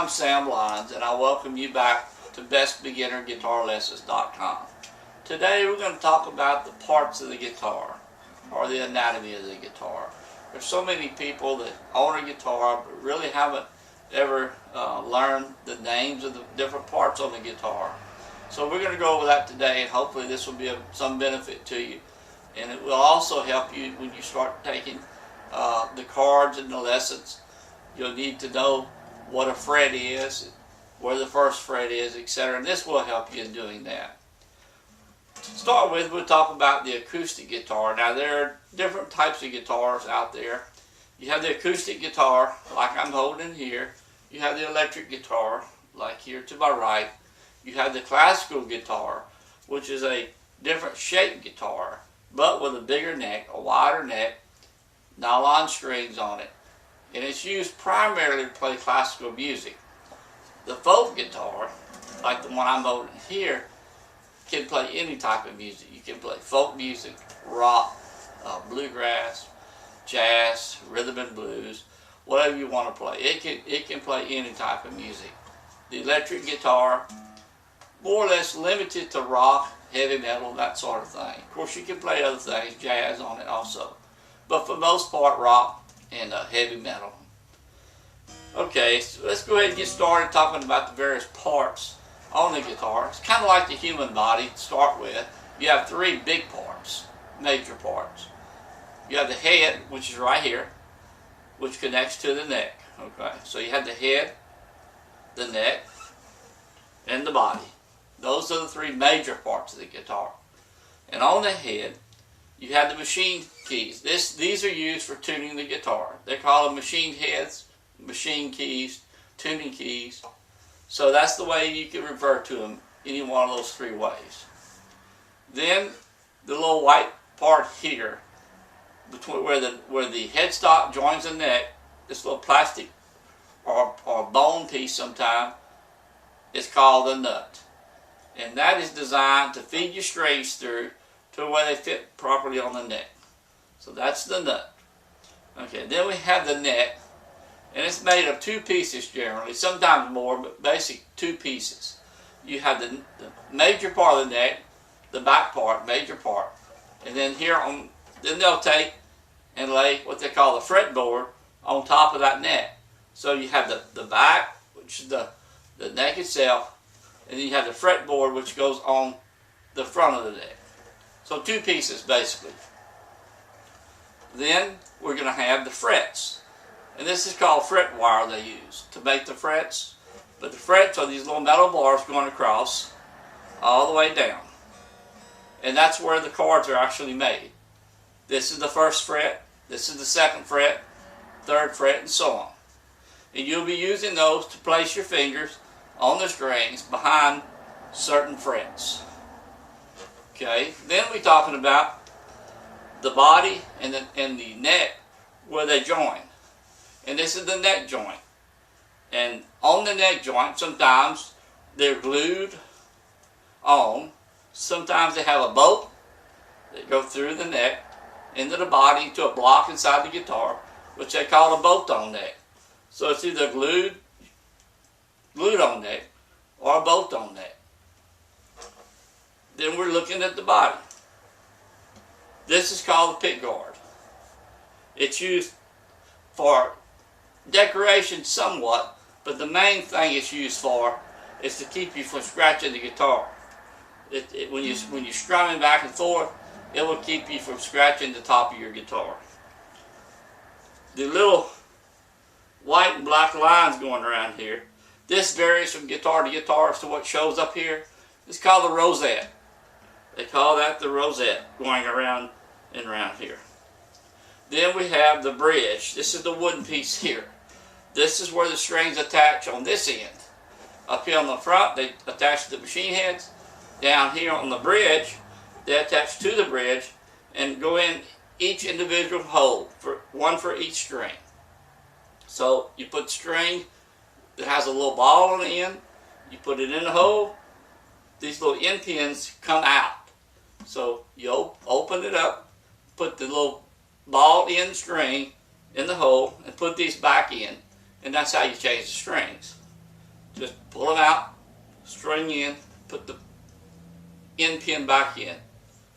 I'm Sam Lyons, and I welcome you back to BestBeginnerGuitarLessons.com. Today we're going to talk about the parts of the guitar, or the anatomy of the guitar. There's so many people that own a guitar but really haven't ever learned the names of the different parts on the guitar. So we're going to go over that today, and hopefully this will be of some benefit to you. And it will also help you when you start taking the chords and the lessons. You'll need to know what a fret is, where the first fret is, etc. And this will help you in doing that. To start with, we'll talk about the acoustic guitar. Now, there are different types of guitars out there. You have the acoustic guitar, like I'm holding here. You have the electric guitar, like here to my right. You have the classical guitar, which is a different shaped guitar, but with a bigger neck, a wider neck, nylon strings on it. And it's used primarily to play classical music. The folk guitar, like the one I'm holding here, can play any type of music. You can play folk music, rock, bluegrass, jazz, rhythm and blues, whatever you want to play. It can play any type of music. The electric guitar, more or less limited to rock, heavy metal, that sort of thing. Of course, you can play other things, jazz on it also. But for the most part, rock and heavy metal. Okay, so let's go ahead and get started talking about the various parts on the guitar. It's kind of like the human body to start with. You have three big parts, major parts. You have the head, which is right here, which connects to the neck. Okay, so you have the head, the neck, and the body. Those are the three major parts of the guitar. And on the head, you have the machine keys. These are used for tuning the guitar. They call them machine heads, machine keys, tuning keys. So that's the way you can refer to them, any one of those three ways. Then the little white part here, between where the headstock joins the neck, this little plastic or bone piece sometimes, is called the nut. And that is designed to feed your strings through to where they fit properly on the neck. So that's the nut. Okay, then we have the neck, and it's made of two pieces generally, sometimes more, but basic two pieces. You have the major part of the neck, the back part, major part, and then then they'll take and lay what they call the fretboard on top of that neck. So you have the back, which is the neck itself, and then you have the fretboard, which goes on the front of the neck. So two pieces, basically. Then we're going to have the frets. And this is called fret wire they use to make the frets. But the frets are these little metal bars going across all the way down. And that's where the chords are actually made. This is the first fret, this is the second fret, third fret, and so on. And you'll be using those to place your fingers on the strings behind certain frets. Okay, then we're talking about the body and the neck where they join. And this is the neck joint. And on the neck joint, sometimes they're glued on. Sometimes they have a bolt that goes through the neck into the body to a block inside the guitar, which they call a bolt-on neck. So it's either glued on neck or a bolt-on neck. Then we're looking at the body. This is called the pick guard. It's used for decoration somewhat, but the main thing it's used for is to keep you from scratching the guitar. When you're strumming back and forth, it will keep you from scratching the top of your guitar. The little white and black lines going around here, this varies from guitar to guitar as to what shows up here. It's called the rosette. They call that the rosette, going around and around here. Then we have the bridge. This is the wooden piece here. This is where the strings attach on this end. Up here on the front, they attach to the machine heads. Down here on the bridge, they attach to the bridge and go in each individual hole, one for each string. So you put the string that has a little ball on the end, you put it in the hole, these little end pins come out. So you open it up, put the little ball end string in the hole, and put these back in, and that's how you change the strings. Just pull them out, string in, put the end pin back in.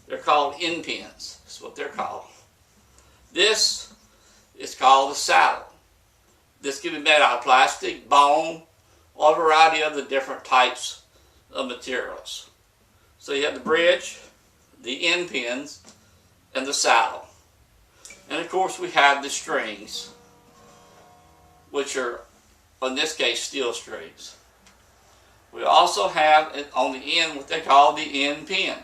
They're called end pins. That's what they're called. This is called the saddle. This can be made out of plastic, bone, or a variety of the different types of materials. So you have the bridge, the end pins, and the saddle. And of course we have the strings, which are, in this case, steel strings. We also have on the end what they call the end pin.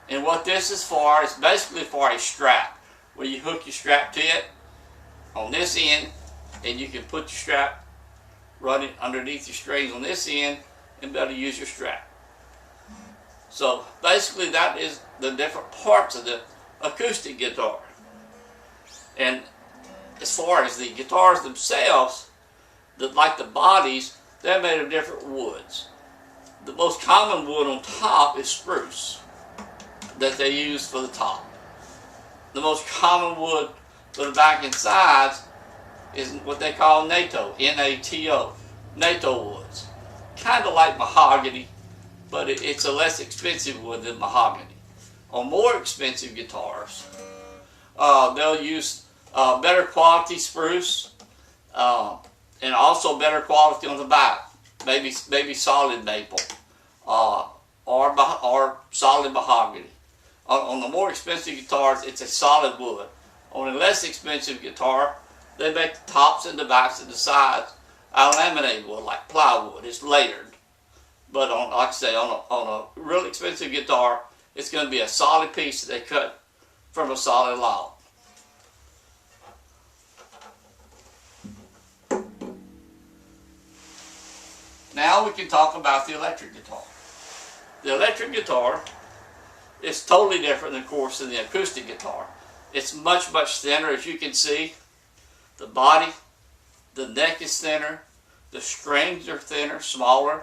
And what this is for is basically for a strap, where you hook your strap to it on this end, and you can put your strap running underneath your strings on this end and be able to use your strap. So basically that is the different parts of the acoustic guitar. And as far as the guitars themselves, like the bodies, they're made of different woods. The most common wood on top is spruce that they use for the top. The most common wood for the back and sides is what they call NATO, N-A-T-O, NATO woods. Kind of like mahogany, but it's a less expensive wood than mahogany. On more expensive guitars, they'll use better quality spruce and also better quality on the back, maybe solid maple or solid mahogany. On the more expensive guitars, it's a solid wood. On a less expensive guitar, they make the tops and the backs and the sides out of laminated wood, like plywood. It's layered. But like I say, on a real expensive guitar, it's going to be a solid piece that they cut from a solid log. Now we can talk about the electric guitar. The electric guitar is totally different, of course, than the acoustic guitar. It's much, much thinner, as you can see. The body, the neck is thinner, the strings are thinner, smaller.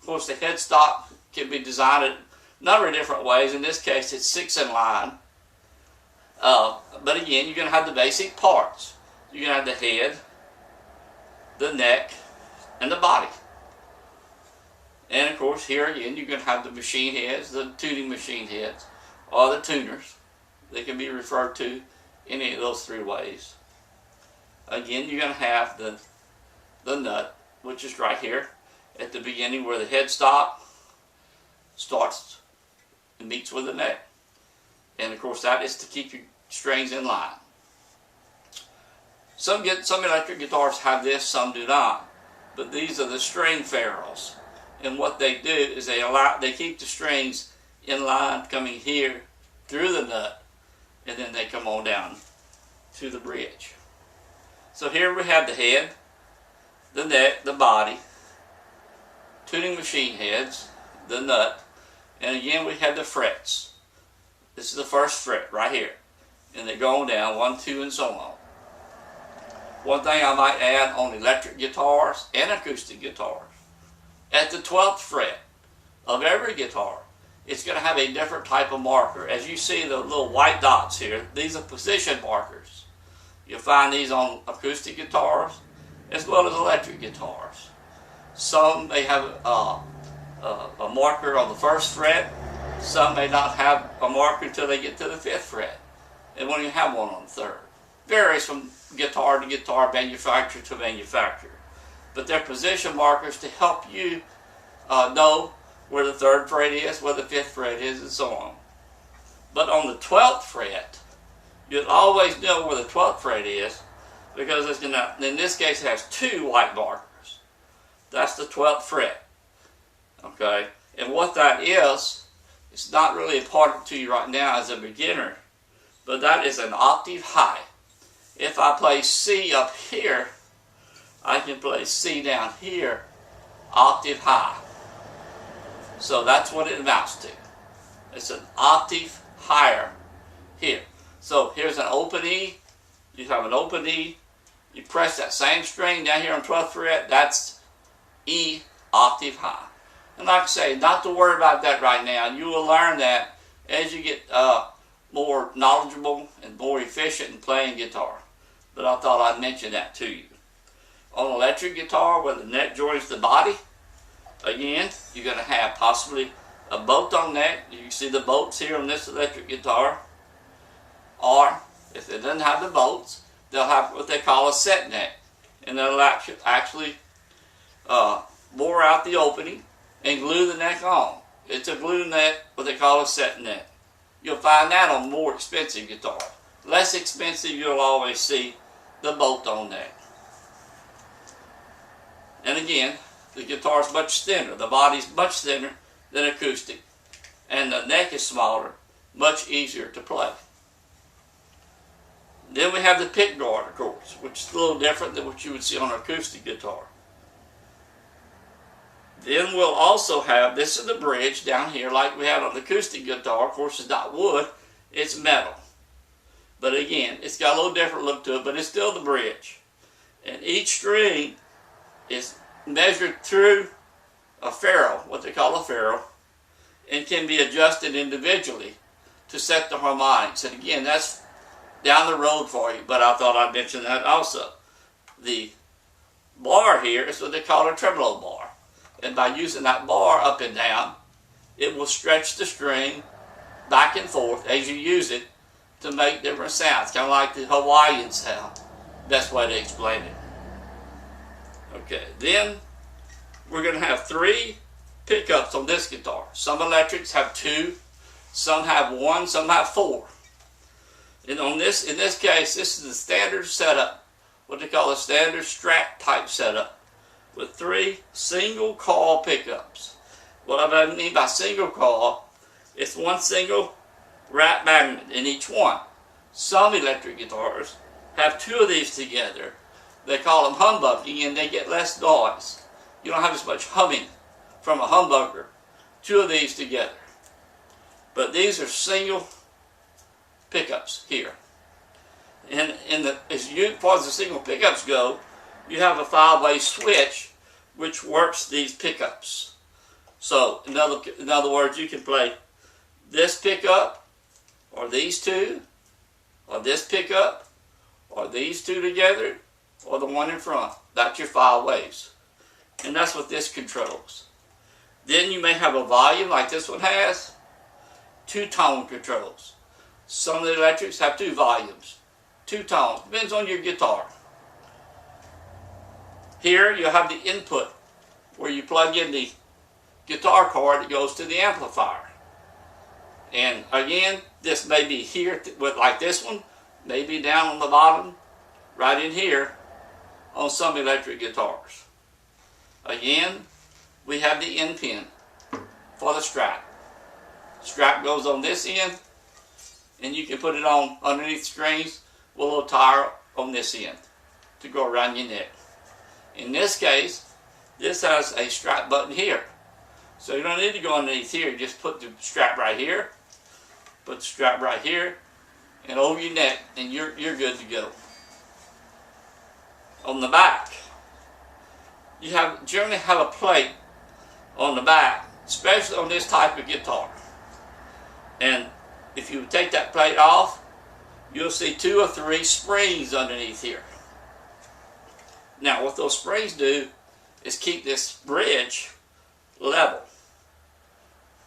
Of course, the headstock can be designed a number of different ways. In this case, it's 6 in line. But again, you're going to have the basic parts. You're going to have the head, the neck, and the body. And of course, here again, you're going to have the machine heads, the tuning machine heads, or the tuners. They can be referred to any of those three ways. Again, you're going to have the nut, which is right here at the beginning where the headstock starts and meets with the neck. And of course, that is to keep your strings in line. Some electric guitars have this, some do not. But these are the string ferrules. And what they do is they keep the strings in line coming here through the nut, and then they come on down to the bridge. So here we have the head, the neck, the body, tuning machine heads, the nut, and again we have the frets. This is the first fret right here, and they go on down 1, 2, and so on. One thing I might add on electric guitars and acoustic guitars, at the 12th fret of every guitar, it's going to have a different type of marker. As you see the little white dots here, these are position markers. You'll find these on acoustic guitars as well as electric guitars. Some may have a marker on the 1st fret. Some may not have a marker until they get to the 5th fret. And won't even have one on the 3rd. Varies from guitar to guitar, manufacturer to manufacturer. But they're position markers to help you know where the 3rd fret is, where the 5th fret is, and so on. But on the 12th fret, you'll always know where the 12th fret is, because it's gonna, in this case it has 2 white markers. That's the 12th fret. Okay? And what that is, it's not really important to you right now as a beginner, but that is an octave high. If I play C up here, I can play C down here, octave high. So that's what it amounts to. It's an octave higher here. So here's an open E. You have an open E. You press that same string down here on 12th fret. That's E octave high. And like I say, not to worry about that right now. You will learn that as you get more knowledgeable and more efficient in playing guitar. But I thought I'd mention that to you. on an electric guitar where the neck joins the body, again, you're going to have possibly a bolt-on neck. You can see the bolts here on this electric guitar. Or, if it doesn't have the bolts, they'll have what they call a set neck. And they'll actually bore out the opening and glue the neck on. It's a glue neck, what they call a set neck. You'll find that on more expensive guitars. Less expensive, you'll always see the bolt-on neck. And again, the guitar is much thinner. The body's much thinner than acoustic. And the neck is smaller, much easier to play. Then we have the pick guard, of course, which is a little different than what you would see on an acoustic guitar. Then we'll also have, this is the bridge down here like we have on the acoustic guitar. Of course, it's not wood, it's metal. But again, it's got a little different look to it, but it's still the bridge. And each string is measured through a ferrule, what they call a ferrule, and can be adjusted individually to set the harmonics. And again, that's down the road for you, but I thought I'd mention that also. The bar here is what they call a tremolo bar. And by using that bar up and down, it will stretch the string back and forth as you use it to make different sounds, kind of like the Hawaiian sound. Best way to explain it. Okay, then we're going to have 3 pickups on this guitar. Some electrics have 2, some have 1, some have 4. And on this, in this case, this is the standard setup, what they call a standard Strat type setup, with 3 single coil pickups. What I mean by single coil, it's one single wrap magnet in each one. Some electric guitars have 2 of these together. They call them humbucking, and they get less noise. You don't have as much humming from a humbucker. 2 of these together. But these are single pickups here. And as far as the single pickups go, you have a 5-way switch which works these pickups. So, in other words, you can play this pickup, or these 2, or this pickup, or these 2 together, or the one in front. That's your 5 ways. And that's what this controls. Then you may have a volume like this one has, 2 tone controls. Some of the electrics have 2 volumes, 2 tones, depends on your guitar. Here you have the input where you plug in the guitar cord that goes to the amplifier. And again, this may be here like this one, maybe down on the bottom, right in here on some electric guitars. Again, we have the end pin for the strap. Strap goes on this end, and you can put it on underneath strings with a little tire on this end to go around your neck. In this case, this has a strap button here. So you don't need to go underneath here. Just put the strap right here, put the strap right here, and over your neck, and you're good to go. On the back, you generally have a plate on the back, especially on this type of guitar. And if you take that plate off, you'll see 2 or 3 springs underneath here. Now, what those springs do is keep this bridge level.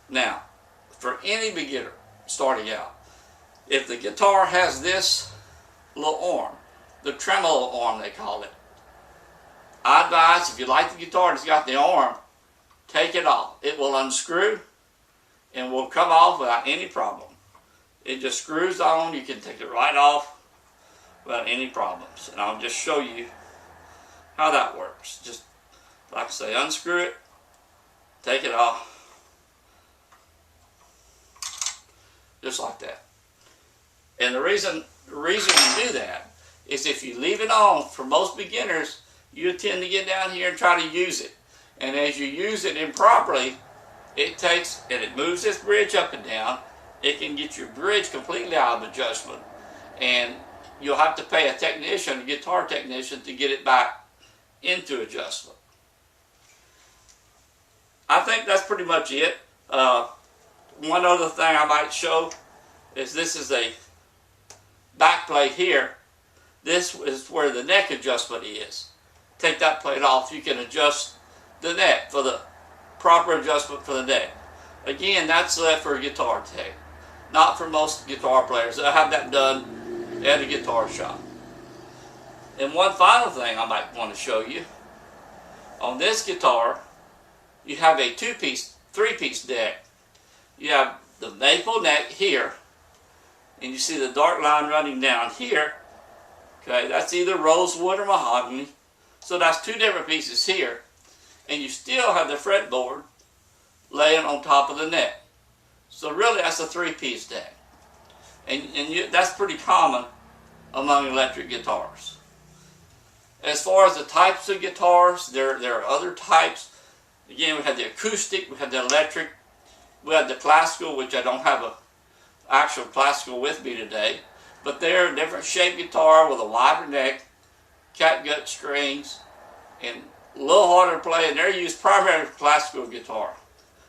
Now, for any beginner starting out, if the guitar has this little arm, the tremolo arm they call it, I advise, if you like the guitar that's got the arm, take it off. It will unscrew and will come off without any problem. It just screws on. You can take it right off without any problems. And I'll just show you how that works. Just like I say, unscrew it, take it off, just like that. And the reason you do that is if you leave it on, for most beginners, you tend to get down here and try to use it. And as you use it improperly, it takes, and it moves this bridge up and down, it can get your bridge completely out of adjustment. And you'll have to pay a technician, a guitar technician, to get it back into adjustment. I think that's pretty much it. One other thing I might show is this is a back plate here. This is where the neck adjustment is. take that plate off, you can adjust the neck for the proper adjustment for the neck. Again, that's left for a guitar tech, not for most guitar players. They'll have that done at a guitar shop. And one final thing I might want to show you. On this guitar, you have a three-piece neck. You have the maple neck here, and you see the dark line running down here. Okay, that's either rosewood or mahogany. So that's two different pieces here. And you still have the fretboard laying on top of the neck. So really that's a three-piece neck. And that's pretty common among electric guitars. As far as the types of guitars, there are other types. Again, we have the acoustic, we have the electric, we have the classical, which I don't have an actual classical with me today. But they're a different shaped guitar with a wider neck, catgut strings, and a little harder to play, and they're used primarily for classical guitar.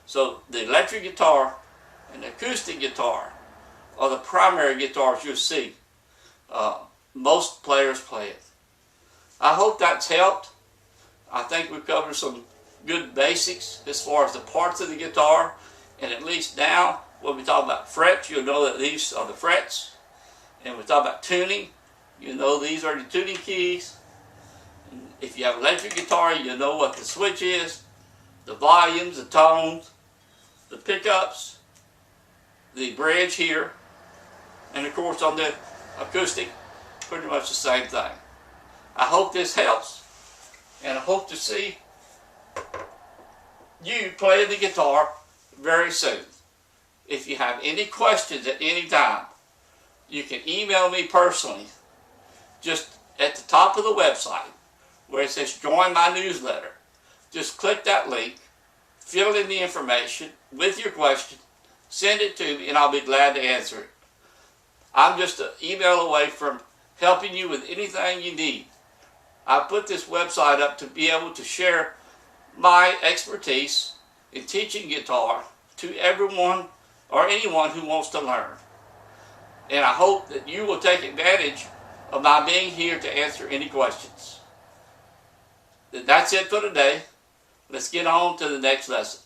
So the electric guitar and the acoustic guitar are the primary guitars you'll see. Most players play it. I hope that's helped. I think we've covered some good basics as far as the parts of the guitar, and at least now when we talk about frets, you'll know that these are the frets. And we talk about tuning, you know these are the tuning keys. And if you have an electric guitar, you know what the switch is, the volumes, the tones, the pickups, the bridge here, and of course on the acoustic, pretty much the same thing. I hope this helps, and I hope to see you playing the guitar very soon. If you have any questions at any time, you can email me personally, just at the top of the website, where it says join my newsletter. Just click that link, fill in the information with your question, send it to me, and I'll be glad to answer it. I'm just an email away from helping you with anything you need. I put this website up to be able to share my expertise in teaching guitar to everyone or anyone who wants to learn. And I hope that you will take advantage of my being here to answer any questions. That's it for today. Let's get on to the next lesson.